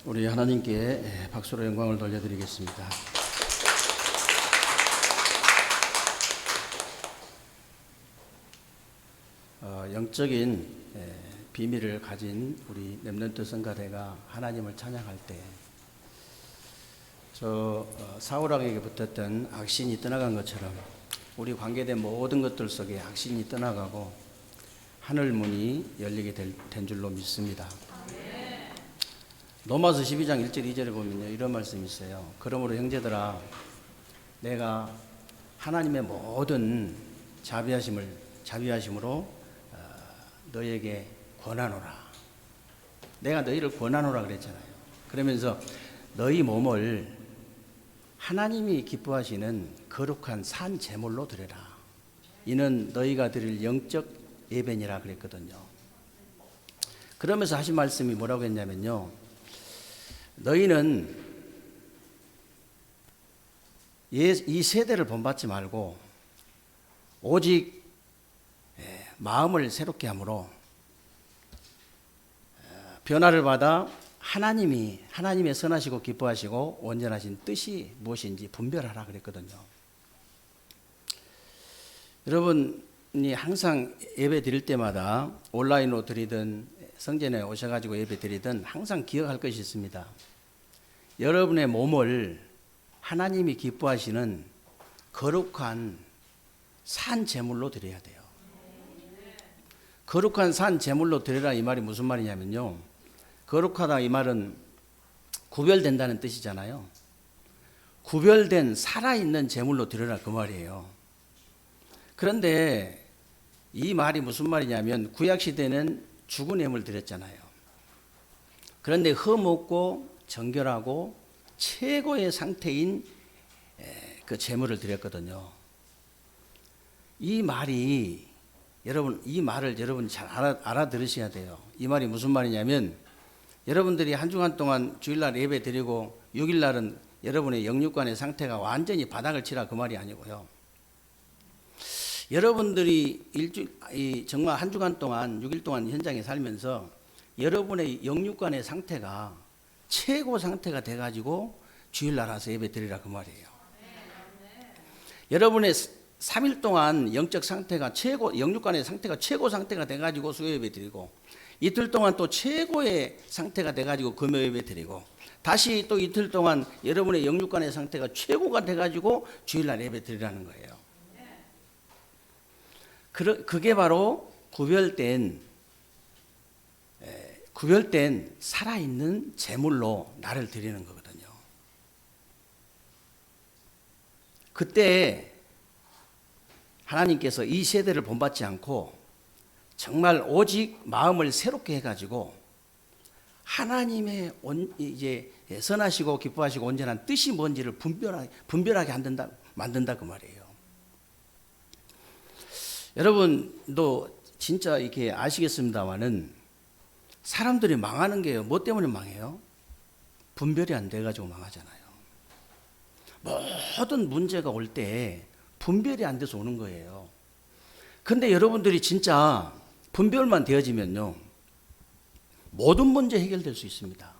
우리 하나님께 박수로 영광을 돌려드리겠습니다. 영적인 비밀을 가진 우리 렘넌트 성가대가 하나님을 찬양할 때 사울왕에게 붙었던 악신이 떠나간 것처럼 우리 관계된 모든 것들 속에 악신이 떠나가고 하늘 문이 열리게 된 줄로 믿습니다. 로마서 12장 1절 2절에 보면요, 이런 말씀이 있어요. 그러므로 형제들아, 내가 하나님의 모든 자비하심으로 너에게 권하노라. 내가 너희를 권하노라 그랬잖아요. 그러면서 너희 몸을 하나님이 기뻐하시는 거룩한 산 제물로 드려라. 이는 너희가 드릴 영적 예배니라 그랬거든요. 그러면서 하신 말씀이 뭐라고 했냐면요, 너희는 이 세대를 본받지 말고 오직 마음을 새롭게 함으로 변화를 받아 하나님의 선하시고 기뻐하시고 온전하신 뜻이 무엇인지 분별하라 그랬거든요. 여러분이 항상 예배 드릴 때마다 온라인으로 드리든 성전에 오셔가지고 예배 드리든 항상 기억할 것이 있습니다. 여러분의 몸을 하나님이 기뻐하시는 거룩한 산 제물로 드려야 돼요. 거룩한 산 제물로 드려라 이 말이 무슨 말이냐면요, 거룩하다 이 말은 구별된다는 뜻이잖아요. 구별된 살아있는 제물로 드려라 그 말이에요. 그런데 이 말이 무슨 말이냐면 구약시대는 죽은 예물 드렸잖아요. 그런데 흠없고 정결하고 최고의 상태인 그 제물을 드렸거든요. 이 말을 여러분 잘 알아들으셔야 돼요. 이 말이 무슨 말이냐면 여러분들이 한 주간 동안 주일날 예배 드리고 6일날은 여러분의 영육간의 상태가 완전히 바닥을 치라 그 말이 아니고요. 여러분들이 정말 한 주간 동안 6일 동안 현장에 살면서 여러분의 영육간의 상태가 최고 상태가 돼가지고 주일날 와서 예배 드리라 그 말이에요. 여러분의 3일 동안 영적 상태가 영육간의 상태가 최고 상태가 돼가지고 수요 예배 드리고, 이틀 동안 또 최고의 상태가 돼가지고 금요 예배 드리고, 다시 또 이틀 동안 여러분의 영육간의 상태가 최고가 돼가지고 주일날 예배 드리라는 거예요. 그게 바로 구별된 살아있는 제물로 나를 드리는 거거든요. 그때 하나님께서 이 세대를 본받지 않고 정말 오직 마음을 새롭게 해가지고 하나님의 이제 선하시고 기뻐하시고 온전한 뜻이 뭔지를 분별하게 만든다 그 말이에요. 여러분도 진짜 이렇게 아시겠습니다만은 사람들이 망하는 게요, 뭐 때문에 망해요? 분별이 안 돼가지고 망하잖아요. 모든 문제가 올 때 분별이 안 돼서 오는 거예요. 근데 여러분들이 진짜 분별만 되어지면요, 모든 문제 해결될 수 있습니다.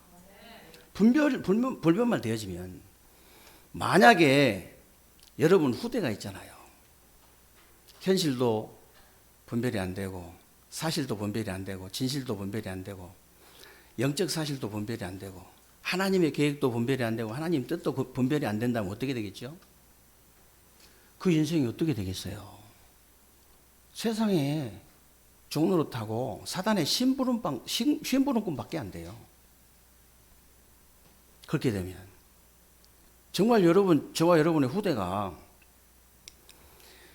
분별만 되어지면, 만약에 여러분 후대가 있잖아요. 현실도 분별이 안 되고, 사실도 분별이 안 되고, 진실도 분별이 안 되고, 영적 사실도 분별이 안 되고, 하나님의 계획도 분별이 안 되고, 하나님 뜻도 분별이 안 된다면 어떻게 되겠죠? 그 인생이 어떻게 되겠어요? 세상에 종로로 타고 사단의 심부름꾼밖에 안 돼요. 그렇게 되면 정말 저와 여러분의 후대가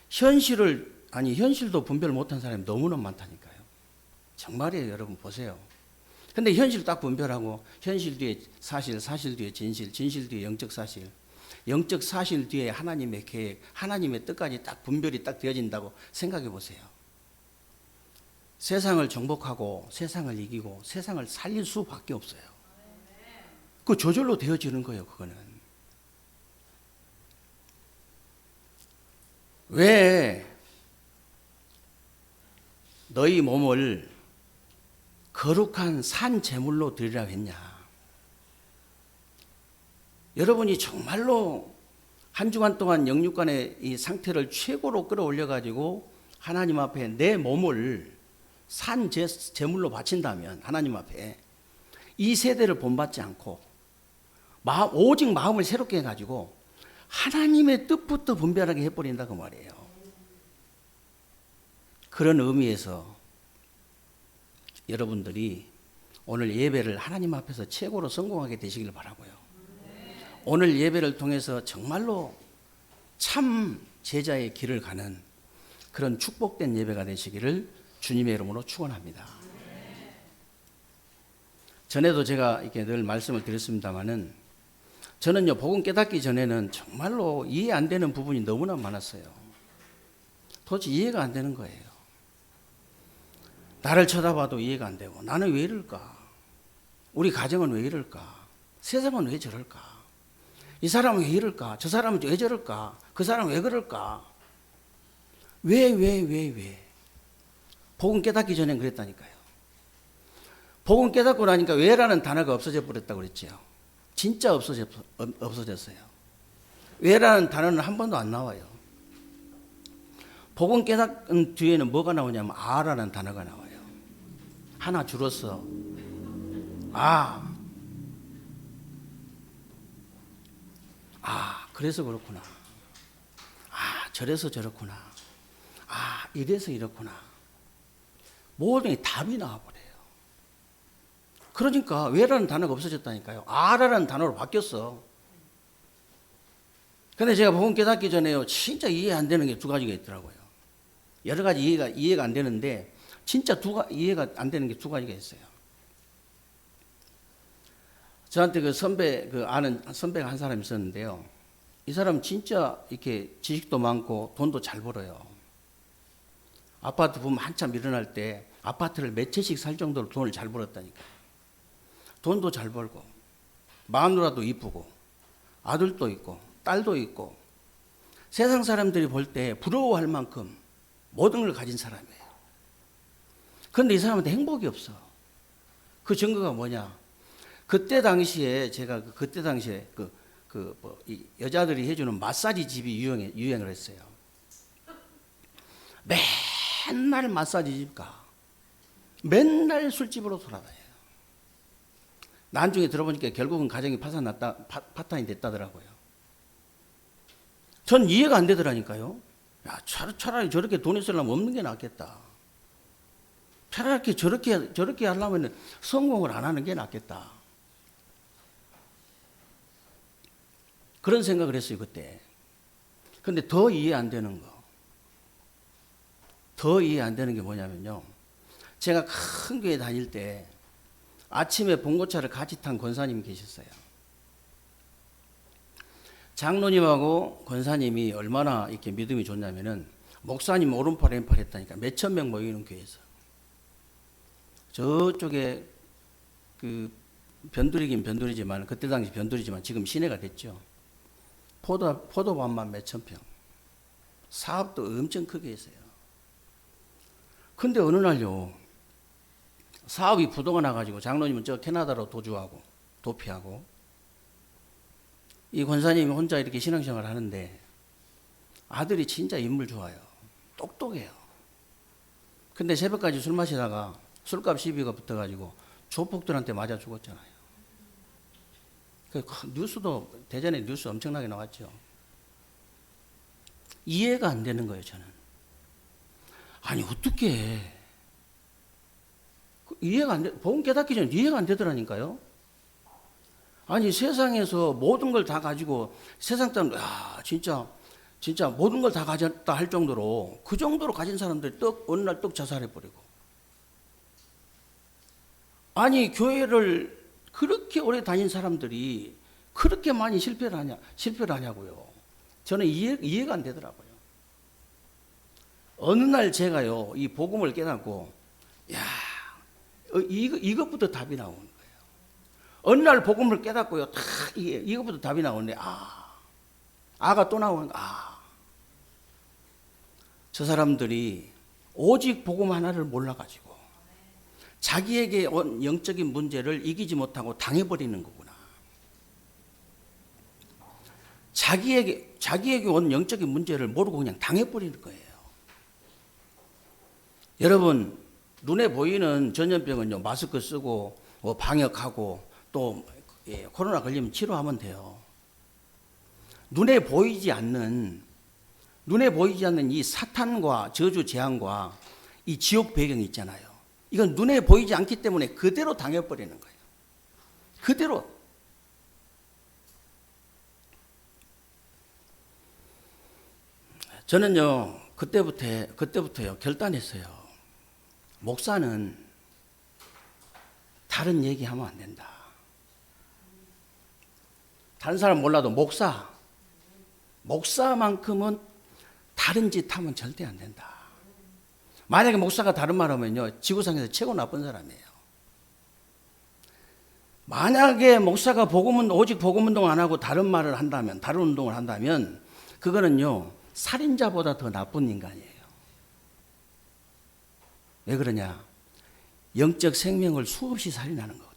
현실도 분별 못한 사람이 너무나 많다니까요. 정말이에요. 여러분 보세요. 근데 현실 딱 분별하고, 현실 뒤에 사실, 사실 뒤에 진실, 진실 뒤에 영적 사실, 영적 사실 뒤에 하나님의 계획, 하나님의 뜻까지 딱 분별이 딱 되어진다고 생각해 보세요. 세상을 정복하고 세상을 이기고 세상을 살릴 수밖에 없어요. 그 저절로 되어지는 거예요. 그거는 왜 너희 몸을 거룩한 산 제물로 드리라고 했냐? 여러분이 정말로 한 주간 동안 영육간의 이 상태를 최고로 끌어올려 가지고 하나님 앞에 내 몸을 산 제물로 바친다면 하나님 앞에 이 세대를 본받지 않고 오직 마음을 새롭게 해가지고 하나님의 뜻부터 분별하게 해버린다 그 말이에요. 그런 의미에서 여러분들이 오늘 예배를 하나님 앞에서 최고로 성공하게 되시길 바라고요. 오늘 예배를 통해서 정말로 참 제자의 길을 가는 그런 축복된 예배가 되시기를 주님의 이름으로 축원합니다. 전에도 제가 이렇게 늘 말씀을 드렸습니다마는 저는요, 복음 깨닫기 전에는 정말로 이해 안 되는 부분이 너무나 많았어요. 도대체 이해가 안 되는 거예요. 나를 쳐다봐도 이해가 안 되고, 나는 왜 이럴까? 우리 가정은 왜 이럴까? 세상은 왜 저럴까? 이 사람은 왜 이럴까? 저 사람은 왜 저럴까? 그 사람은 왜 그럴까? 왜? 복음 깨닫기 전엔 그랬다니까요. 복음 깨닫고 나니까 왜라는 단어가 없어져 버렸다고 그랬죠. 진짜 없어졌어요. 왜라는 단어는 한 번도 안 나와요. 복음 깨닫은 뒤에는 뭐가 나오냐면 아라는 단어가 나와요. 하나 줄어서 그래서 그렇구나. 저래서 저렇구나. 이래서 이렇구나. 모든 게 답이 나와버려요. 그러니까 왜라는 단어가 없어졌다니까요. 아라는 단어로 바뀌었어. 근데 제가 복음 깨닫기 전에요, 진짜 이해 안 되는 게 두 가지가 있더라고요. 여러 가지 이해가 안 되는데 진짜 이해가 안 되는 게 두 가지가 있어요. 저한테 아는 선배가 한 사람 있었는데요. 이 사람 진짜 이렇게 지식도 많고 돈도 잘 벌어요. 아파트 보면 한참 일어날 때 아파트를 몇 채씩 살 정도로 돈을 잘 벌었다니까. 돈도 잘 벌고 마누라도 이쁘고 아들도 있고 딸도 있고 세상 사람들이 볼 때 부러워할 만큼 모든 걸 가진 사람이에요. 그런데 이 사람한테 행복이 없어. 그 증거가 뭐냐? 그때 당시에 이 여자들이 해주는 마사지 집이 유행을 했어요. 맨날 마사지 집 가. 맨날 술집으로 돌아다녀요. 나중에 들어보니까 결국은 가정이 파탄이 됐다더라고요. 전 이해가 안 되더라니까요. 차라리 저렇게 돈 있으려면 없는 게 낫겠다. 차라리 저렇게 하려면 성공을 안 하는 게 낫겠다. 그런 생각을 했어요, 그때. 근데 더 이해 안 되는 게 뭐냐면요. 제가 큰 교회 다닐 때 아침에 봉고차를 같이 탄 권사님이 계셨어요. 장로님하고 권사님이 얼마나 이렇게 믿음이 좋냐면은 목사님 오른팔 왼팔 했다니까 몇천 명 모이는 교회에서 저쪽에 그 변두리지만 그때 당시 변두리지만 지금 시내가 됐죠. 포도밭만 몇천 평. 사업도 엄청 크게 했어요. 근데 어느 날요. 사업이 부도가 나가지고 장로님은 저 캐나다로 도피하고 이 권사님이 혼자 이렇게 신앙생활을 하는데 아들이 진짜 인물 좋아요. 똑똑해요. 근데 새벽까지 술 마시다가 술값 시비가 붙어가지고 조폭들한테 맞아 죽었잖아요. 대전에 뉴스 엄청나게 나왔죠. 이해가 안 되는 거예요, 저는. 아니, 어떻게 복음 깨닫기 전에 이해가 안 되더라니까요. 아니, 세상에서 모든 걸 다 가지고 세상 사람들, 진짜 모든 걸 다 가졌다 할 정도로 그 정도로 가진 사람들이 어느 날 자살해버리고. 아니, 교회를 그렇게 오래 다닌 사람들이 그렇게 많이 실패를 하냐고요. 저는 이해가 안 되더라고요. 어느 날 제가요, 이 복음을 깨닫고, 이것부터 답이 나오는 거예요. 어느 날 복음을 깨닫고요, 이것부터 답이 나오는데, 아가 또 나오는 거, 저 사람들이 오직 복음 하나를 몰라가지고, 자기에게 온 영적인 문제를 이기지 못하고 당해버리는 거구나. 자기에게 온 영적인 문제를 모르고 그냥 당해버리는 거예요. 여러분, 눈에 보이는 전염병은요, 마스크 쓰고 방역하고 또 코로나 걸리면 치료하면 돼요. 눈에 보이지 않는 이 사탄과 저주 재앙과 이 지옥 배경이 있잖아요. 이건 눈에 보이지 않기 때문에 그대로 당해버리는 거예요. 그대로. 저는요, 그때부터요, 결단했어요. 목사는 다른 얘기하면 안 된다. 다른 사람 몰라도 목사만큼은 다른 짓 하면 절대 안 된다. 만약에 목사가 다른 말 하면요, 지구상에서 최고 나쁜 사람이에요. 만약에 목사가 오직 복음 운동 안 하고 다른 말을 한다면, 다른 운동을 한다면, 그거는요, 살인자보다 더 나쁜 인간이에요. 왜 그러냐? 영적 생명을 수없이 살인하는 거거든요.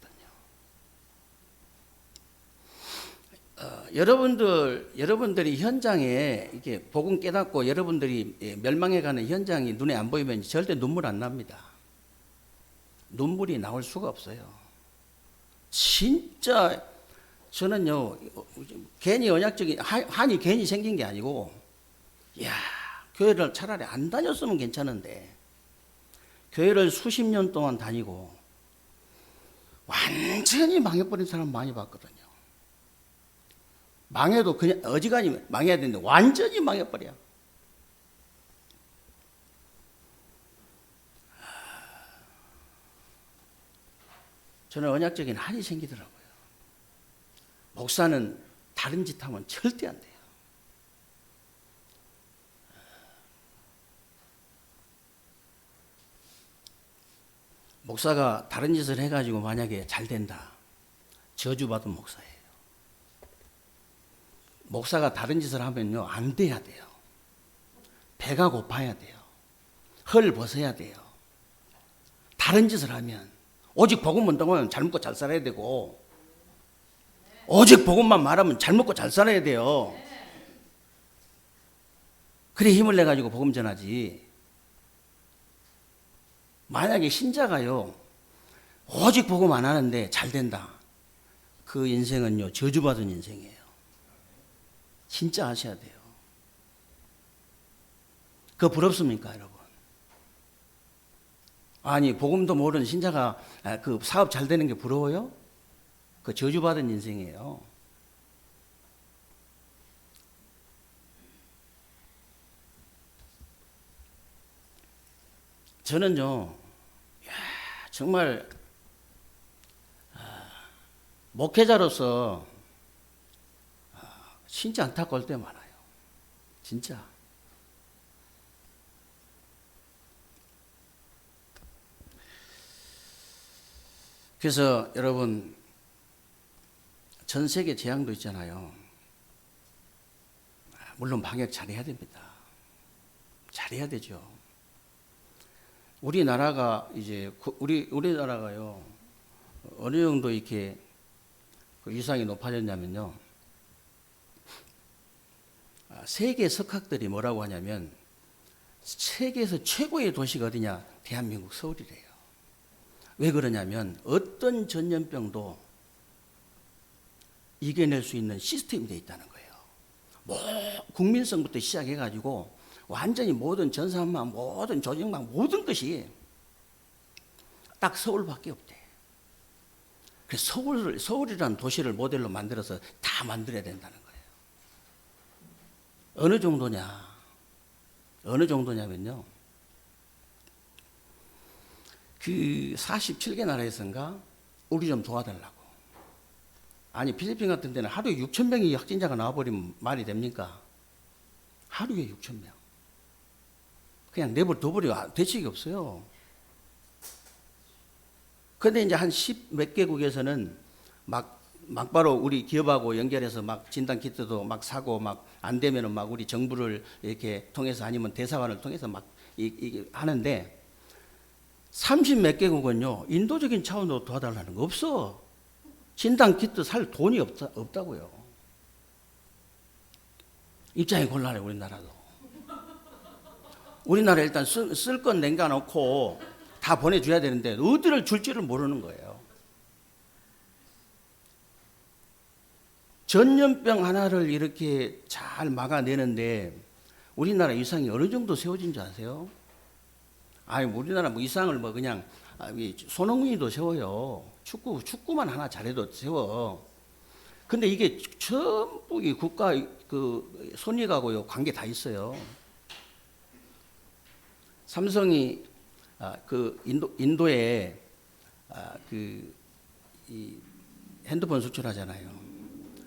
여러분들이 현장에 이렇게 복음 깨닫고 여러분들이 멸망해가는 현장이 눈에 안 보이면 절대 눈물 안 납니다. 눈물이 나올 수가 없어요. 진짜 저는요, 괜히 언약적인 한이 괜히 생긴 게 아니고, 야, 교회를 차라리 안 다녔으면 괜찮은데, 교회를 수십 년 동안 다니고 완전히 망해버린 사람 많이 봤거든요. 망해도 그냥 어지간히 망해야 되는데 완전히 망해버려. 저는 언약적인 한이 생기더라고요. 목사는 다른 짓 하면 절대 안 돼요. 목사가 다른 짓을 해가지고 만약에 잘 된다. 저주받은 목사예요. 목사가 다른 짓을 하면요, 안 돼야 돼요. 배가 고파야 돼요. 헐 벗어야 돼요. 다른 짓을 하면, 오직 복음 운동은 잘 먹고 잘 살아야 되고, 오직 복음만 말하면 잘 먹고 잘 살아야 돼요. 그래 힘을 내가지고 복음 전하지. 만약에 신자가요, 오직 복음 안 하는데 잘 된다. 그 인생은요, 저주받은 인생이에요. 진짜 아셔야 돼요. 그거 부럽습니까, 여러분? 아니, 복음도 모르는 신자가 그 사업 잘 되는 게 부러워요? 그 저주받은 인생이에요. 저는요, 정말 목회자로서 진짜 안타까울 때 많아요. 진짜. 그래서 여러분, 전 세계 재앙도 있잖아요. 물론 방역 잘해야 됩니다. 잘해야 되죠. 우리나라가요, 어느 정도 이렇게 그 위상이 높아졌냐면요, 세계 석학들이 뭐라고 하냐면, 세계에서 최고의 도시가 어디냐? 대한민국 서울이래요. 왜 그러냐면, 어떤 전염병도 이겨낼 수 있는 시스템이 되어 있다는 거예요. 국민성부터 시작해가지고, 완전히 모든 전산망, 모든 조직망, 모든 것이 딱 서울밖에 없대. 그래서 서울이라는 도시를 모델로 만들어서 다 만들어야 된다는 거예요. 어느 정도냐면요, 그 47개 나라에서인가 우리 좀 도와달라고. 아니, 필리핀 같은 데는 하루에 6천 명이 확진자가 나와버리면 말이 됩니까? 하루에 6천 명. 그냥 내버려둬버려. 대책이 없어요. 근데 이제 한 10 몇 개국에서는 막바로 우리 기업하고 연결해서 막 진단키트도 막 사고 막 안 되면은 막 우리 정부를 이렇게 통해서 아니면 대사관을 통해서 막 이게 하는데, 30 몇 개국은요, 인도적인 차원으로 도와달라는 거 없어. 진단키트 살 돈이 없다고요. 입장이 곤란해, 우리나라도. 우리나라 일단 쓸 건 남겨놓고 다 보내줘야 되는데 어디를 줄지를 모르는 거예요. 전염병 하나를 이렇게 잘 막아내는데 우리나라 이상이 어느 정도 세워진 줄 아세요? 아니, 우리나라 뭐 이상을 뭐 그냥 손흥민이도 세워요. 축구만 하나 잘해도 세워. 근데 이게 전부 이 국가 그 손익하고요 관계 다 있어요. 삼성이 그 인도에 이 핸드폰 수출하잖아요.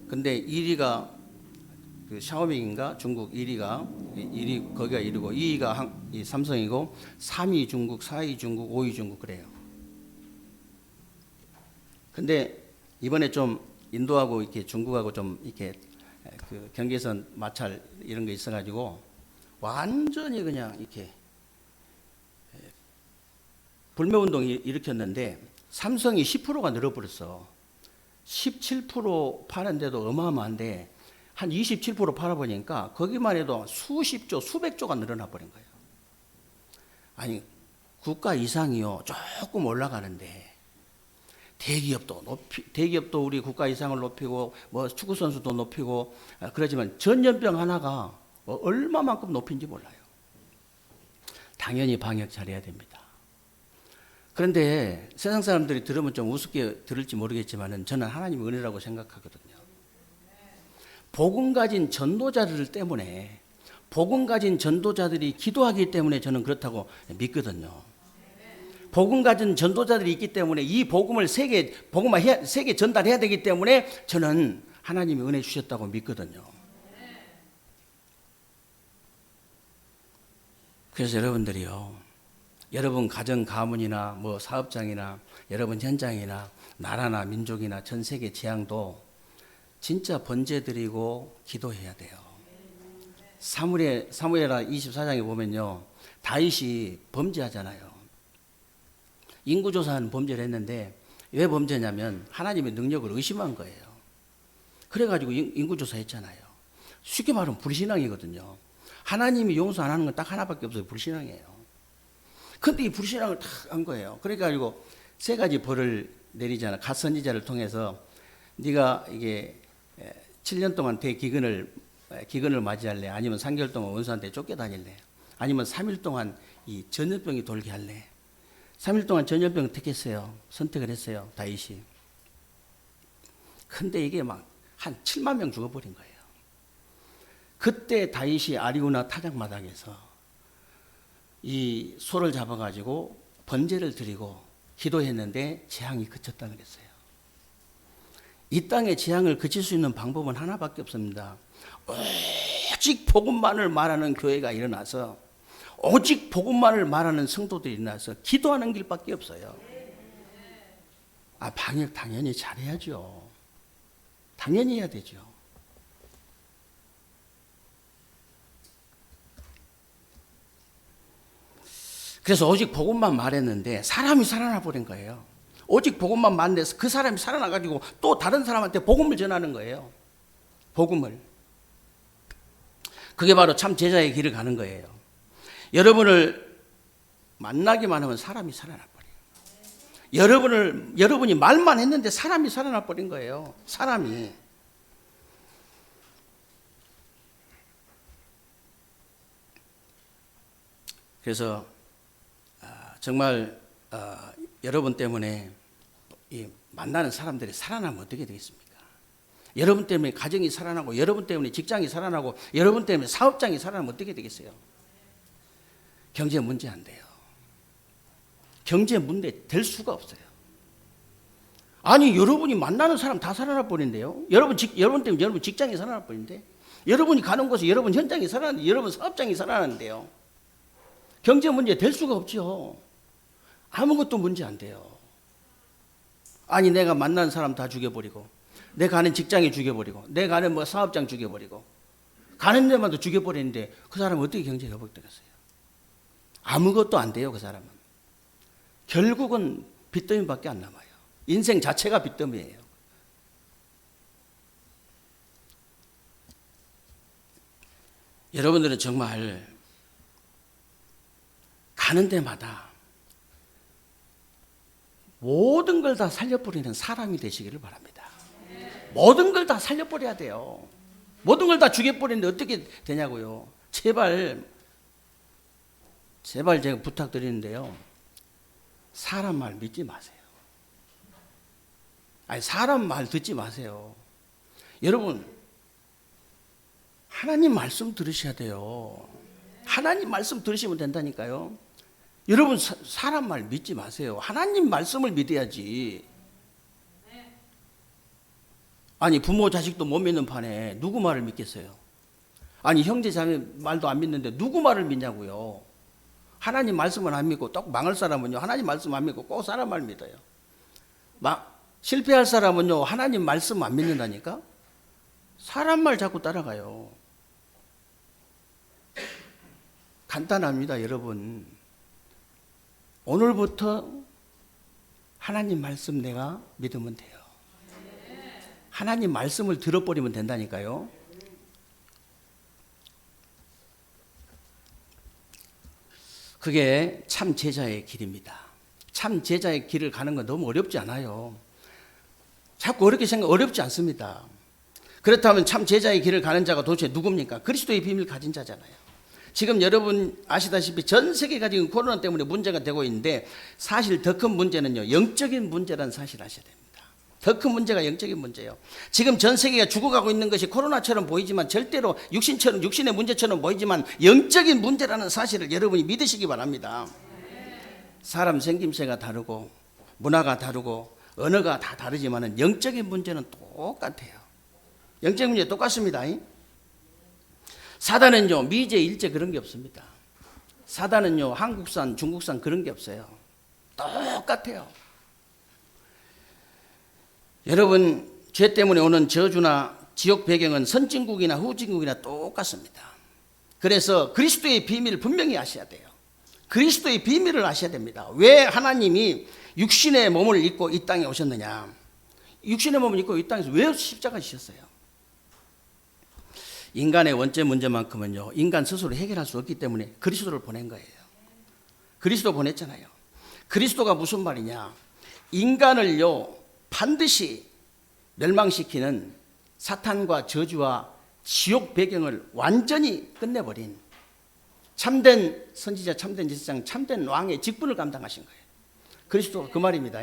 근데 1위가 그 샤오미인가 중국 1위 거기가 1위고 2위가 이 삼성이고 3위 중국, 4위 중국, 5위 중국 그래요. 근데 이번에 좀 인도하고 이렇게 중국하고 좀 이렇게 그 경계선 마찰 이런 게 있어가지고 완전히 그냥 이렇게 불매운동이 일으켰는데 삼성이 10%가 늘어버렸어. 17% 파는데도 어마어마한데 한 27% 팔아보니까 거기만 해도 수십조, 수백조가 늘어나 버린 거예요. 아니, 국가 이상이요 조금 올라가는데 대기업도 우리 국가 이상을 높이고 뭐 축구 선수도 높이고 그러지만 전염병 하나가 얼마만큼 높인지 몰라요. 당연히 방역 잘해야 됩니다. 그런데 세상 사람들이 들으면 좀 우습게 들을지 모르겠지만은 저는 하나님의 은혜라고 생각하거든요. 복음 가진 전도자들 때문에 복음 가진 전도자들이 기도하기 때문에 저는 그렇다고 믿거든요. 복음 가진 전도자들이 있기 때문에 이 복음을 세계 전달해야 되기 때문에 저는 하나님이 은혜 주셨다고 믿거든요. 그래서 여러분들이요, 여러분 가정 가문이나 뭐 사업장이나 여러분 현장이나 나라나 민족이나 전 세계 재앙도 진짜 번제드리고 기도해야 돼요. 사무엘하 24장에 보면요, 다윗이 범죄하잖아요. 인구조사하는 범죄를 했는데 왜 범죄냐면 하나님의 능력을 의심한 거예요. 그래가지고 인구조사했잖아요. 쉽게 말하면 불신앙이거든요. 하나님이 용서 안 하는 건 딱 하나밖에 없어요. 불신앙이에요. 근데 이 불신앙을 다 한 거예요. 그래가지고 세 가지 벌을 내리잖아. 갓 선지자를 통해서 네가 이게 7년 동안 기근을 맞이할래? 아니면 3개월 동안 원수한테 쫓겨다닐래? 아니면 3일 동안 이 전염병이 돌게 할래? 3일 동안 전염병을 선택을 했어요. 다윗이. 근데 이게 막 한 7만 명 죽어버린 거예요. 그때 다윗이 아리우나 타작마당에서 이 소를 잡아가지고 번제를 드리고 기도했는데 재앙이 그쳤다 그랬어요. 이 땅의 재앙을 그칠 수 있는 방법은 하나밖에 없습니다. 오직 복음만을 말하는 교회가 일어나서 오직 복음만을 말하는 성도들이 일어나서 기도하는 길밖에 없어요. 방역 당연히 잘해야죠. 당연히 해야 되죠. 그래서 오직 복음만 말했는데 사람이 살아나 버린 거예요. 오직 복음만 말해서 그 사람이 살아나가지고 또 다른 사람한테 복음을 전하는 거예요. 복음을. 그게 바로 참 제자의 길을 가는 거예요. 여러분을 만나기만 하면 사람이 살아나 버려요. 여러분이 말만 했는데 사람이 살아나 버린 거예요. 사람이. 그래서 정말 여러분 때문에 이 만나는 사람들이 살아나면 어떻게 되겠습니까? 여러분 때문에 가정이 살아나고 여러분 때문에 직장이 살아나고 여러분 때문에 사업장이 살아나면 어떻게 되겠어요? 경제 문제 안 돼요. 경제 문제 될 수가 없어요. 아니, 여러분이 만나는 사람 다 살아나 버린대요. 여러분 때문에 여러분 직장이 살아나 버린대. 여러분이 가는 곳에 여러분 현장이 살아나는데 여러분 사업장이 살아나는데요. 경제 문제 될 수가 없죠. 아무것도 문제 안 돼요. 아니, 내가 만나는 사람 다 죽여버리고 내가 가는 직장이 죽여버리고 내가 가는 뭐 사업장 죽여버리고 가는 데마다 죽여버리는데 그 사람은 어떻게 경제가 회복되겠어요? 아무것도 안 돼요. 그 사람은 결국은 빚더미밖에 안 남아요. 인생 자체가 빚더미예요. 여러분들은 정말 가는 데마다 모든 걸 다 살려버리는 사람이 되시기를 바랍니다. 모든 걸 다 살려버려야 돼요. 모든 걸 다 죽여버리는데 어떻게 되냐고요. 제발 제가 부탁드리는데요. 사람 말 믿지 마세요. 아니, 사람 말 듣지 마세요. 여러분, 하나님 말씀 들으셔야 돼요. 하나님 말씀 들으시면 된다니까요. 여러분, 사람 말 믿지 마세요. 하나님 말씀을 믿어야지. 아니, 부모 자식도 못 믿는 판에 누구 말을 믿겠어요? 아니, 형제 자매 말도 안 믿는데 누구 말을 믿냐고요. 하나님 말씀은 안 믿고 또 망할 사람은요, 하나님 말씀 안 믿고 꼭 사람 말 믿어요. 실패할 사람은요, 하나님 말씀 안 믿는다니까? 사람 말 자꾸 따라가요. 간단합니다, 여러분. 오늘부터 하나님 말씀 내가 믿으면 돼요. 하나님 말씀을 들어버리면 된다니까요. 그게 참 제자의 길입니다. 참 제자의 길을 가는 건 너무 어렵지 않아요. 자꾸 어렵게 어렵지 않습니다. 그렇다면 참 제자의 길을 가는 자가 도대체 누굽니까? 그리스도의 비밀 가진 자잖아요. 지금 여러분 아시다시피 전 세계가 지금 코로나 때문에 문제가 되고 있는데, 사실 더 큰 문제는요, 영적인 문제라는 사실 아셔야 됩니다. 더 큰 문제가 영적인 문제예요. 지금 전 세계가 죽어가고 있는 것이 코로나처럼 보이지만 절대로 육신의 문제처럼 보이지만 영적인 문제라는 사실을 여러분이 믿으시기 바랍니다. 사람 생김새가 다르고 문화가 다르고 언어가 다 다르지만 영적인 문제는 똑같아요. 영적인 문제 똑같습니다. 사단은요, 미제, 일제 그런 게 없습니다. 사단은요, 한국산, 중국산 그런 게 없어요. 똑같아요. 여러분, 죄 때문에 오는 저주나 지옥 배경은 선진국이나 후진국이나 똑같습니다. 그래서 그리스도의 비밀을 분명히 아셔야 돼요. 그리스도의 비밀을 아셔야 됩니다. 왜 하나님이 육신의 몸을 입고 이 땅에 오셨느냐? 육신의 몸을 입고 이 땅에서 왜 십자가 지셨어요? 인간의 원죄 문제만큼은요, 인간 스스로 해결할 수 없기 때문에 그리스도를 보낸 거예요. 그리스도 보냈잖아요. 그리스도가 무슨 말이냐? 인간을요, 반드시 멸망시키는 사탄과 저주와 지옥 배경을 완전히 끝내버린 참된 선지자, 참된 제사장, 참된 왕의 직분을 감당하신 거예요. 그리스도가 그 말입니다.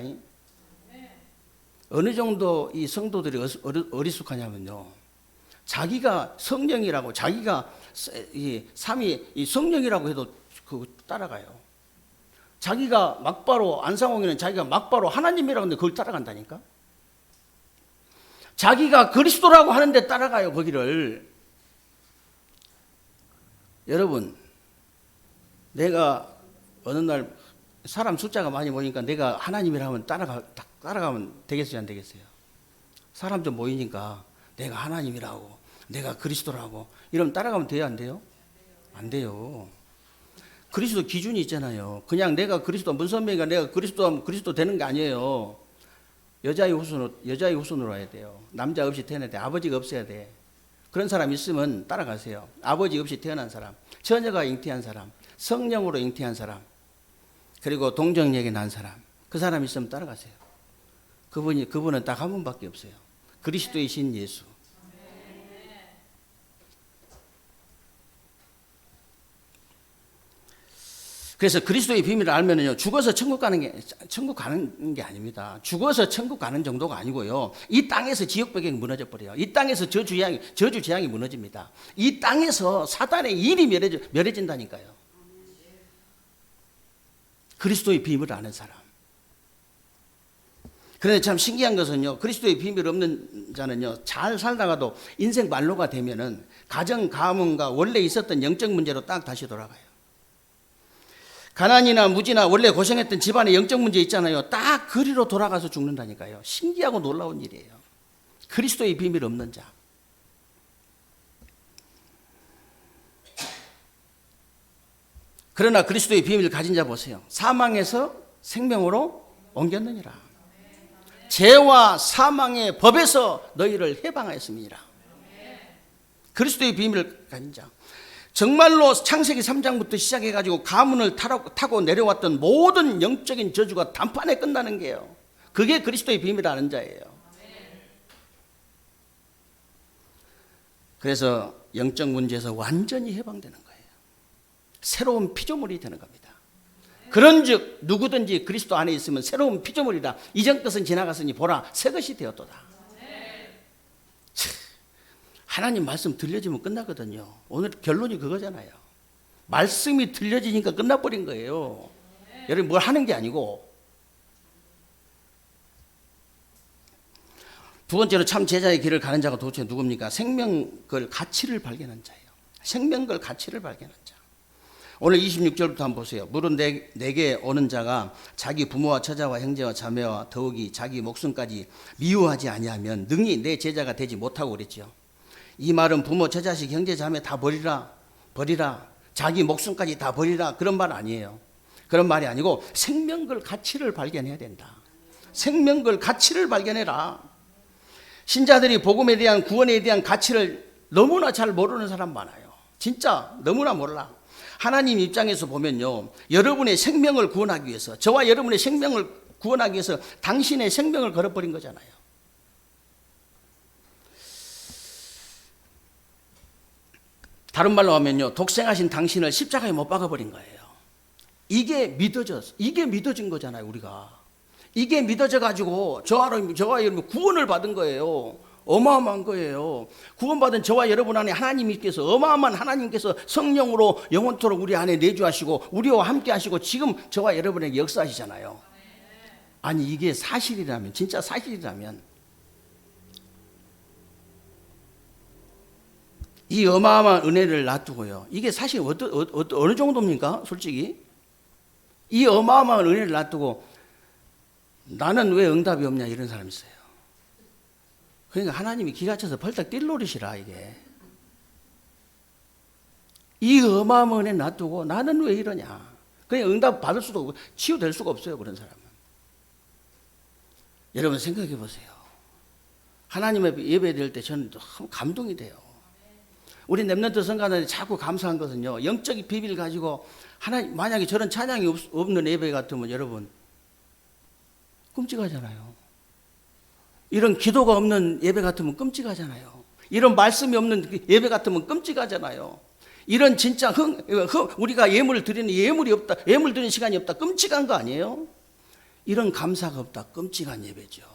어느 정도 이 성도들이 어리숙하냐면요, 자기가 성령이라고, 자기가 삼위 성령이라고 해도 그거 따라가요. 자기가 막바로, 안상홍이는 자기가 막바로 하나님이라고 하는데 그걸 따라간다니까. 자기가 그리스도라고 하는데 따라가요, 거기를. 여러분, 내가 어느 날 사람 숫자가 많이 모이니까 내가 하나님이라 하면 따라가면 되겠어요, 안 되겠어요? 사람들 모이니까 내가 하나님이라고, 내가 그리스도라고 이러면 따라가면 돼요, 안 돼요? 안 돼요. 그리스도 기준이 있잖아요. 그냥 내가 그리스도, 문선명이가 내가 그리스도 하면 그리스도 되는 게 아니에요. 여자의 후손으로 와야 돼요. 남자 없이 태어나야 돼. 아버지가 없어야 돼. 그런 사람 있으면 따라가세요. 아버지 없이 태어난 사람, 처녀가 잉태한 사람, 성령으로 잉태한 사람, 그리고 동정녀에게 난 사람, 그 사람 있으면 따라가세요. 그분은 딱 한 분밖에 없어요. 그리스도의 신 예수. 그래서 그리스도의 비밀을 알면은요, 죽어서 천국 가는 게 아닙니다. 죽어서 천국 가는 정도가 아니고요, 이 땅에서 지옥 배경이 무너져 버려요. 이 땅에서 저주 재앙이 무너집니다. 이 땅에서 사단의 일이 멸해진다니까요. 그리스도의 비밀을 아는 사람. 그런데 참 신기한 것은요, 그리스도의 비밀 없는 자는요, 잘 살다가도 인생 만로가 되면은 가정, 가문과 원래 있었던 영적 문제로 딱 다시 돌아가요. 가난이나 무지나 원래 고생했던 집안의 영적 문제 있잖아요. 딱 그리로 돌아가서 죽는다니까요. 신기하고 놀라운 일이에요. 그리스도의 비밀 없는 자. 그러나 그리스도의 비밀을 가진 자 보세요. 사망에서 생명으로 옮겼느니라. 죄와 사망의 법에서 너희를 해방하였음이니라. 그리스도의 비밀을 가진 자. 정말로 창세기 3장부터 시작해가지고 가문을 타고 내려왔던 모든 영적인 저주가 단판에 끝나는 게요. 그게 그리스도의 비밀 아는 자예요. 그래서 영적 문제에서 완전히 해방되는 거예요. 새로운 피조물이 되는 겁니다. 그런즉 누구든지 그리스도 안에 있으면 새로운 피조물이라. 이전 것은 지나갔으니 보라 새 것이 되었도다. 하나님 말씀 들려지면 끝나거든요. 오늘 결론이 그거잖아요. 말씀이 들려지니까 끝나버린 거예요. 여러분 뭘 하는 게 아니고. 두 번째로 참 제자의 길을 가는 자가 도대체 누굽니까? 생명걸 가치를 발견한 자예요. 생명걸 가치를 발견한 자. 오늘 26절부터 한번 보세요. 무릇 내게 오는 자가 자기 부모와 처자와 형제와 자매와 더욱이 자기 목숨까지 미워하지 아니하면 능히 내 제자가 되지 못하고 그랬죠. 이 말은 부모, 처자식, 형제, 자매 다 버리라. 자기 목숨까지 다 버리라. 그런 말 아니에요. 그런 말이 아니고 생명걸 가치를 발견해야 된다. 생명걸 가치를 발견해라. 신자들이 복음에 대한 구원에 대한 가치를 너무나 잘 모르는 사람 많아요. 진짜 너무나 몰라. 하나님 입장에서 보면요. 여러분의 생명을 구원하기 위해서, 저와 여러분의 생명을 구원하기 위해서 당신의 생명을 걸어버린 거잖아요. 다른 말로 하면요, 독생하신 당신을 십자가에 못 박아버린 거예요. 이게 믿어진 거잖아요, 우리가. 이게 믿어져가지고 저와 여러분 구원을 받은 거예요. 어마어마한 거예요. 구원받은 저와 여러분 안에 하나님께서, 어마어마한 하나님께서 성령으로 영원토록 우리 안에 내주하시고 우리와 함께 하시고 지금 저와 여러분에게 역사하시잖아요. 아니 이게 사실이라면, 진짜 사실이라면 이 어마어마한 은혜를 놔두고요. 이게 사실 어느 정도입니까? 솔직히. 이 어마어마한 은혜를 놔두고 나는 왜 응답이 없냐 이런 사람이 있어요. 그러니까 하나님이 기가 차서 벌떡 뛸 노릇이라 이게. 이 어마어마한 은혜 놔두고 나는 왜 이러냐. 그냥 응답 받을 수도 없고 치유될 수가 없어요. 그런 사람은. 여러분 생각해 보세요. 하나님의 예배 드릴 때 저는 너무 감동이 돼요. 우리 렘넌트 성가들이 자꾸 감사한 것은요, 영적인 비밀 가지고 하나님, 만약에 저런 찬양이 없는 예배 같으면 여러분 끔찍하잖아요. 이런 기도가 없는 예배 같으면 끔찍하잖아요. 이런 말씀이 없는 예배 같으면 끔찍하잖아요. 이런 진짜 우리가 예물을 드리는 예물이 없다, 예물 드리는 시간이 없다, 끔찍한 거 아니에요? 이런 감사가 없다, 끔찍한 예배죠.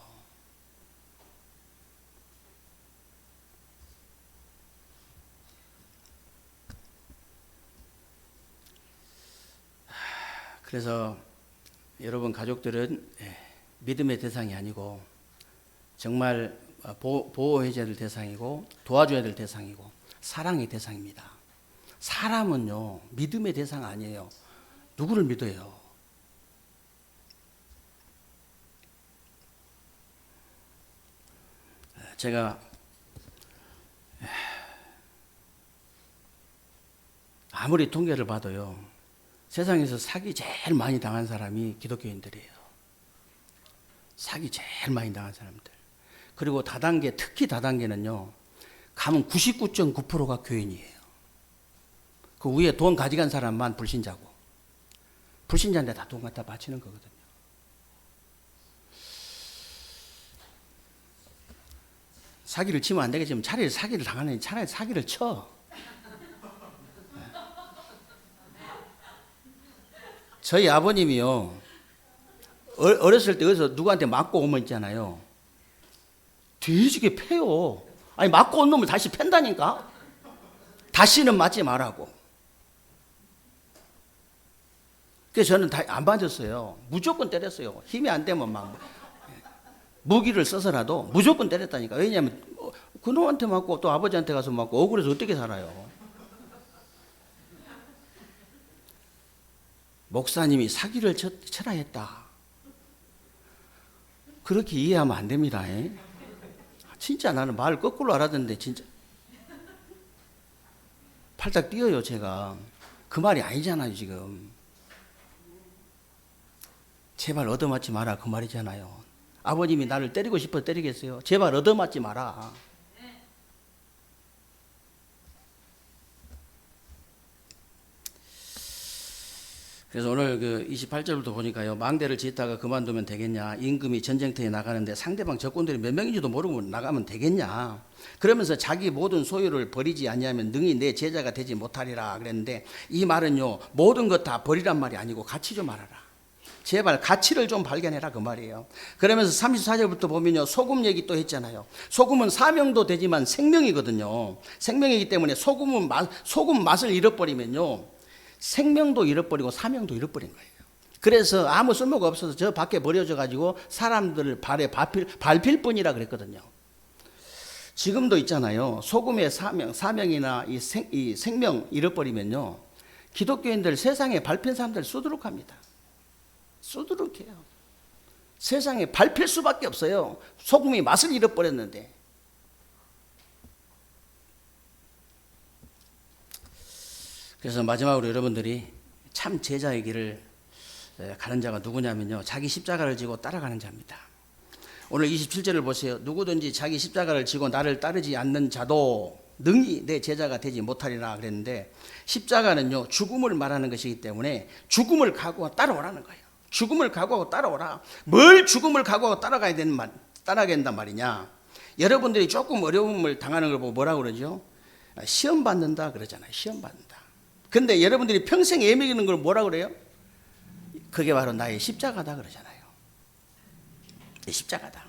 그래서 여러분 가족들은 믿음의 대상이 아니고 정말 보호해줘야 될 대상이고 도와줘야 될 대상이고 사랑의 대상입니다. 사람은요 믿음의 대상 아니에요. 누구를 믿어요? 제가 아무리 통계를 봐도요, 세상에서 사기 제일 많이 당한 사람이 기독교인들이에요. 사기 제일 많이 당한 사람들. 그리고 다단계, 특히 다단계는요, 가면 99.9%가 교인이에요. 그 위에 돈 가져간 사람만 불신자고, 불신자인데 다 돈 갖다 바치는 거거든요. 사기를 치면 안 되겠지만 차라리 사기를 당하는, 차라리 사기를 쳐. 저희 아버님이요, 어렸을 때 어디서 누구한테 맞고 오면 있잖아요, 뒤지게 패요. 아니 맞고 온 놈을 다시 팬다니까. 다시는 맞지 말라고. 그래서 저는 다 안 맞았어요. 무조건 때렸어요. 힘이 안 되면 막 무기를 써서라도 무조건 때렸다니까. 왜냐하면 그놈한테 맞고 또 아버지한테 가서 맞고 억울해서 어떻게 살아요. 목사님이 사기를 쳐라 했다. 그렇게 이해하면 안 됩니다. 진짜 나는 말 거꾸로 알아듣는데 진짜 팔딱 뛰어요. 제가 그 말이 아니잖아요. 지금 제발 얻어맞지 마라 그 말이잖아요. 아버님이 나를 때리고 싶어 때리겠어요? 제발 얻어맞지 마라. 그래서 오늘 그 28절부터 보니까요. 망대를 짓다가 그만두면 되겠냐. 임금이 전쟁터에 나가는데 상대방 적군들이 몇 명인지도 모르고 나가면 되겠냐. 그러면서 자기 모든 소유를 버리지 아니하면 능히 내 제자가 되지 못하리라 그랬는데, 이 말은요, 모든 것 다 버리란 말이 아니고 가치 좀 알아라. 제발 가치를 좀 발견해라 그 말이에요. 그러면서 34절부터 보면요, 소금 얘기 또 했잖아요. 소금은 사명도 되지만 생명이거든요. 생명이기 때문에 소금 맛을 잃어버리면요, 생명도 잃어버리고 사명도 잃어버린 거예요. 그래서 아무 쓸모가 없어서 저 밖에 버려져 가지고 사람들 발에 밟힐 뿐이라 그랬거든요. 지금도 있잖아요. 소금의 사명이나 이 생명 잃어버리면요, 기독교인들 세상에 밟힌 사람들 수두룩합니다. 수두룩해요. 세상에 밟힐 수밖에 없어요. 소금이 맛을 잃어버렸는데. 그래서 마지막으로 여러분들이 참 제자의 길을 가는 자가 누구냐면요, 자기 십자가를 지고 따라가는 자입니다. 오늘 27절을 보세요. 누구든지 자기 십자가를 지고 나를 따르지 않는 자도 능히 내 제자가 되지 못하리라 그랬는데, 십자가는요, 죽음을 말하는 것이기 때문에 죽음을 각오하고 따라오라는 거예요. 죽음을 각오하고 따라오라. 뭘 죽음을 각오하고 따라가야 된단 말이냐. 여러분들이 조금 어려움을 당하는 걸 보고 뭐라고 그러죠? 시험 받는다 그러잖아요. 시험 받는다. 근데 여러분들이 평생 애매기는 걸 뭐라 그래요? 그게 바로 나의 십자가다 그러잖아요. 내 십자가다.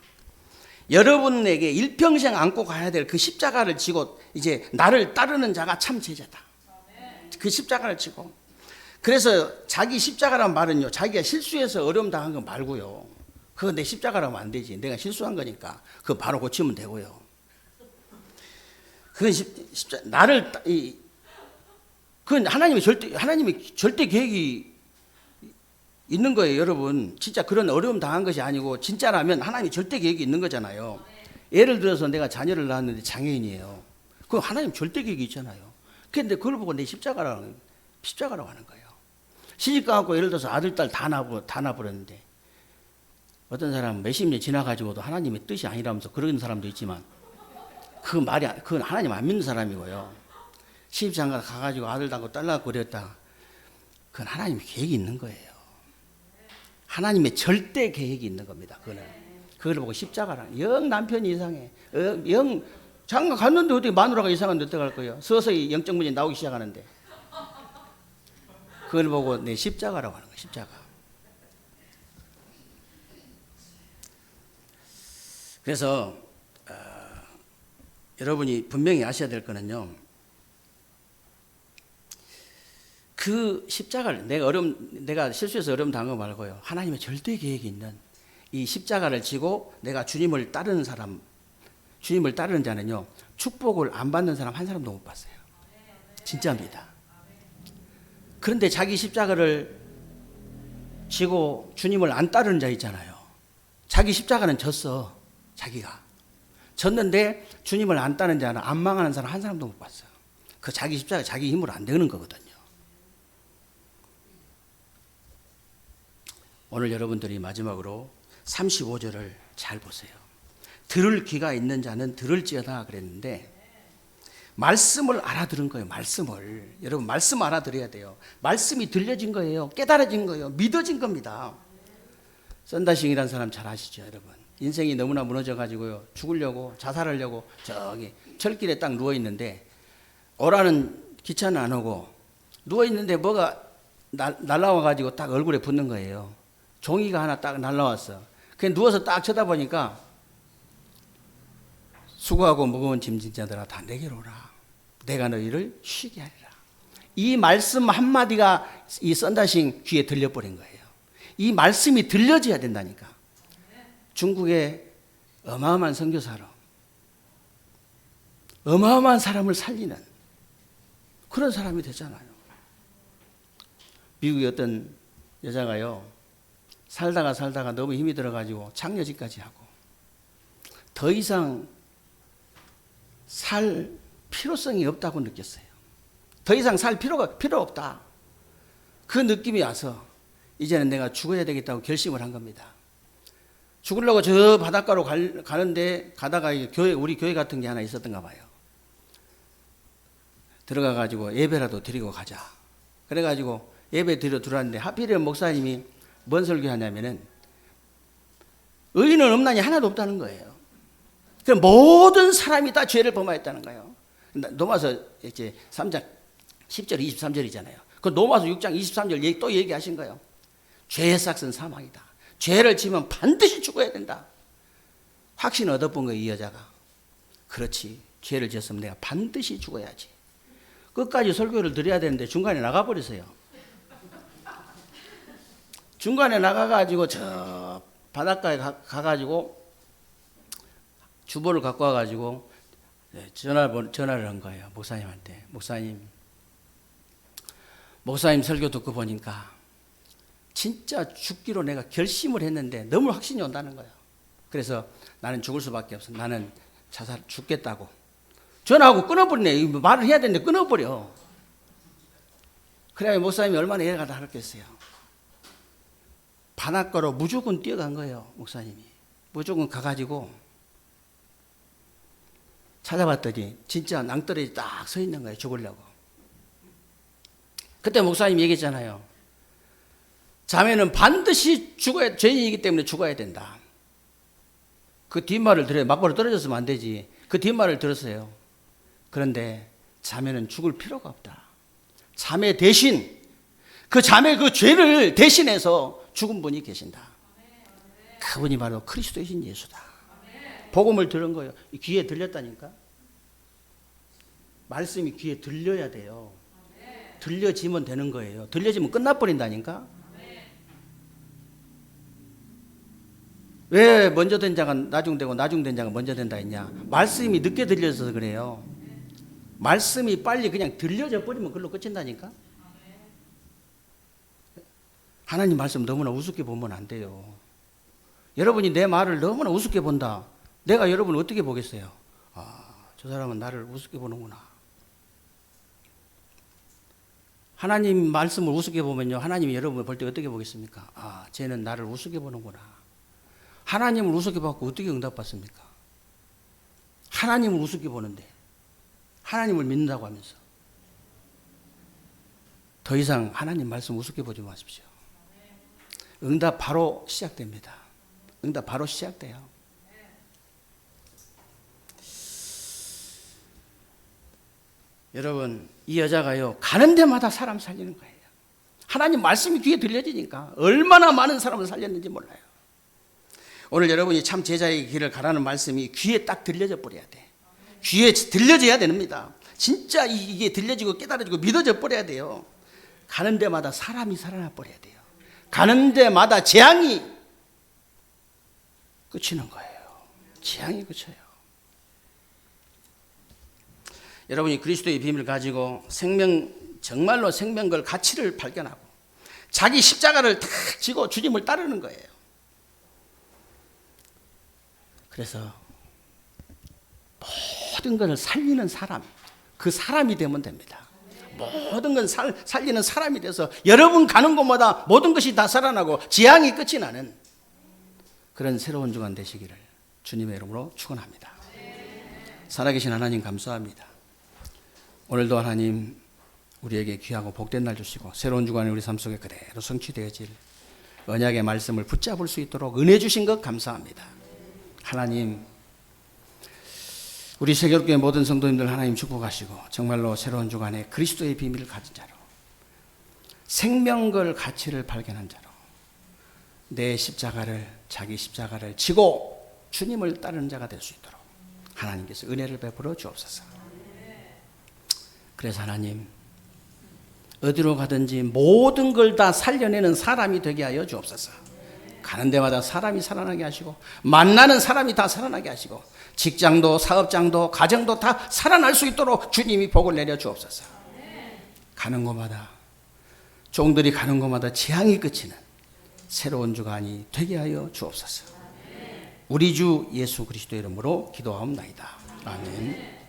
여러분에게 일평생 안고 가야 될 그 십자가를 지고 이제 나를 따르는 자가 참 제자다. 그 십자가를 지고. 그래서 자기 십자가란 말은요, 자기가 실수해서 어려움 당한 거 말고요, 그거 내 십자가라면 안 되지. 내가 실수한 거니까 그거 바로 고치면 되고요. 그건 그건 하나님의 절대 계획이 있는 거예요, 여러분. 진짜 그런 어려움 당한 것이 아니고, 진짜라면 하나님이 절대 계획이 있는 거잖아요. 예를 들어서 내가 자녀를 낳았는데 장애인이에요. 그건 하나님 절대 계획이 있잖아요. 그런데 그걸 보고 내 십자가라고 하는 거예요. 시집가 갖고 예를 들어서 아들, 딸 다 낳아버렸는데, 어떤 사람은 몇십 년 지나가지고도 하나님의 뜻이 아니라면서 그런 사람도 있지만, 그건 하나님 안 믿는 사람이고요. 시집장가 가가지고 아들 낳고 딸 낳고 그랬다. 그건 하나님의 계획이 있는 거예요. 하나님의 절대 계획이 있는 겁니다. 그걸 보고 십자가라. 영 남편이 이상해. 영 장가 갔는데 어떻게 마누라가 이상한데 어떡할 거예요? 서서히 영적 문제 나오기 시작하는데. 그걸 보고 내 십자가라고 하는 거예요. 십자가. 그래서 여러분이 분명히 아셔야 될 거는요, 그 십자가를 내가 실수해서 어려움 당한 거 말고요, 하나님의 절대 계획이 있는 이 십자가를 지고 내가 주님을 따르는 자는요, 축복을 안 받는 사람 한 사람도 못 봤어요. 진짜입니다. 그런데 자기 십자가를 지고 주님을 안 따르는 자 있잖아요. 자기 십자가는 졌어. 자기가 졌는데 주님을 안 따르는 자는 안 망하는 사람 한 사람도 못 봤어요. 그 자기 십자가 자기 힘으로 안 되는 거거든요. 오늘 여러분들이 마지막으로 35절을 잘 보세요. 들을 귀가 있는 자는 들을지어다 그랬는데, 말씀을 알아들은 거예요. 말씀을. 여러분, 말씀 알아들어야 돼요. 말씀이 들려진 거예요. 깨달아진 거예요. 믿어진 겁니다. 썬다싱이라는 사람 잘 아시죠, 여러분? 인생이 너무나 무너져가지고요, 죽으려고, 자살하려고 저기 철길에 딱 누워있는데, 오라는 기차는 안 오고, 누워있는데 뭐가 날라와가지고 딱 얼굴에 붙는 거예요. 종이가 하나 딱 날라왔어. 그냥 누워서 딱 쳐다보니까, 수고하고 무거운 짐진 자들아 다 내게로 오라. 내가 너희를 쉬게 하리라. 이 말씀 한마디가 이 썬다싱 귀에 들려버린 거예요. 이 말씀이 들려져야 된다니까. 중국의 어마어마한 선교사로 어마어마한 사람을 살리는 그런 사람이 되잖아요. 미국의 어떤 여자가요, 살다가 너무 힘이 들어가지고 장려직까지 하고 더 이상 살 필요성이 없다고 느꼈어요. 더 이상 살 필요 없다. 그 느낌이 와서 이제는 내가 죽어야 되겠다고 결심을 한 겁니다. 죽으려고 저 바닷가로 가는데 가다가 우리 교회 같은 게 하나 있었던가 봐요. 들어가가지고 예배라도 드리고 가자. 그래가지고 예배 드려 들어왔는데 하필이면 목사님이 뭔 설교하냐면은 의인은 없나니 하나도 없다는 거예요. 그럼 모든 사람이 다 죄를 범하였다는 거예요. 로마서 이제 3장 10절 23절이잖아요. 그 로마서 6장 23절 또 얘기하신 거예요. 죄의 삭은 사망이다. 죄를 지면 반드시 죽어야 된다. 확신 얻어본 거예요, 이 여자가. 그렇지. 죄를 지었으면 내가 반드시 죽어야지. 끝까지 설교를 드려야 되는데 중간에 나가버렸어요. 중간에 나가가지고 저 바닷가에 가가지고 주보를 갖고 와가지고 전화를 한 거예요. 목사님한테. 목사님 설교 듣고 보니까 진짜 죽기로 내가 결심을 했는데 너무 확신이 온다는 거예요. 그래서 나는 죽을 수밖에 없어. 나는 자살 죽겠다고. 전화하고 끊어버리네. 말을 해야 되는데 끊어버려. 그래야 목사님이 얼마나 애가다 하겠어요. 바닷가로 무조건 뛰어간 거예요. 목사님이. 무조건 가가지고 찾아봤더니 진짜 낭떠러지 딱 서 있는 거예요. 죽으려고. 그때 목사님이 얘기했잖아요. 자매는 반드시 죽어야, 죄인이기 때문에 죽어야 된다. 그 뒷말을 들어요. 막바로 떨어졌으면 안 되지. 그 뒷말을 들었어요. 그런데 자매는 죽을 필요가 없다. 자매 대신, 그 자매 그 죄를 대신해서 죽은 분이 계신다. 그분이 바로 그리스도이신 예수다. 복음을 들은 거예요. 귀에 들렸다니까. 말씀이 귀에 들려야 돼요. 들려지면 되는 거예요. 들려지면 끝나버린다니까. 왜 먼저 된 자가 나중되고 나중된 자가 먼저 된다 했냐. 말씀이 늦게 들려서 그래요. 말씀이 빨리 그냥 들려져 버리면 그걸로 끝인다니까. 하나님 말씀 너무나 우습게 보면 안 돼요. 여러분이 내 말을 너무나 우습게 본다. 내가 여러분을 어떻게 보겠어요? 아, 저 사람은 나를 우습게 보는구나. 하나님 말씀을 우습게 보면요, 하나님이 여러분을 볼 때 어떻게 보겠습니까? 아, 쟤는 나를 우습게 보는구나. 하나님을 우습게 받고 어떻게 응답받습니까? 하나님을 우습게 보는데 하나님을 믿는다고 하면서 더 이상 하나님 말씀 우습게 보지 마십시오. 응답 바로 시작됩니다. 응답 바로 시작돼요. 여러분, 이 여자가요, 가는 데마다 사람 살리는 거예요. 하나님 말씀이 귀에 들려지니까 얼마나 많은 사람을 살렸는지 몰라요. 오늘 여러분이 참 제자의 길을 가라는 말씀이 귀에 딱 들려져 버려야 돼. 귀에 들려져야 됩니다. 진짜 이게 들려지고 깨달아지고 믿어져 버려야 돼요. 가는 데마다 사람이 살아나 버려야 돼요. 가는 데마다 재앙이 그치는 거예요. 재앙이 그쳐요. 여러분이 그리스도의 비밀을 가지고 정말로 생명걸 가치를 발견하고 자기 십자가를 탁 지고 주님을 따르는 거예요. 그래서 모든 것을 살리는 사람, 그 사람이 되면 됩니다. 모든 건 살리는 사람이 돼서 여러분 가는 곳마다 모든 것이 다 살아나고 재앙이 끝이 나는 그런 새로운 주간 되시기를 주님의 이름으로 축원합니다. 살아계신 하나님 감사합니다. 오늘도 하나님 우리에게 귀하고 복된 날 주시고 새로운 주간이 우리 삶 속에 그대로 성취되어질 언약의 말씀을 붙잡을 수 있도록 은혜 주신 것 감사합니다. 하나님, 우리 세계교회 모든 성도님들 하나님 축복하시고 정말로 새로운 주간에 그리스도의 비밀을 가진 자로 생명걸 가치를 발견한 자로 내 십자가를, 자기 십자가를 지고 주님을 따르는 자가 될 수 있도록 하나님께서 은혜를 베풀어 주옵소서. 그래서 하나님, 어디로 가든지 모든 걸 다 살려내는 사람이 되게 하여 주옵소서. 가는 데마다 사람이 살아나게 하시고 만나는 사람이 다 살아나게 하시고 직장도 사업장도 가정도 다 살아날 수 있도록 주님이 복을 내려 주옵소서. 가는 곳마다, 종들이 가는 곳마다 재앙이 그치는 새로운 주간이 되게 하여 주옵소서. 우리 주 예수 그리스도의 이름으로 기도하옵나이다. 아멘.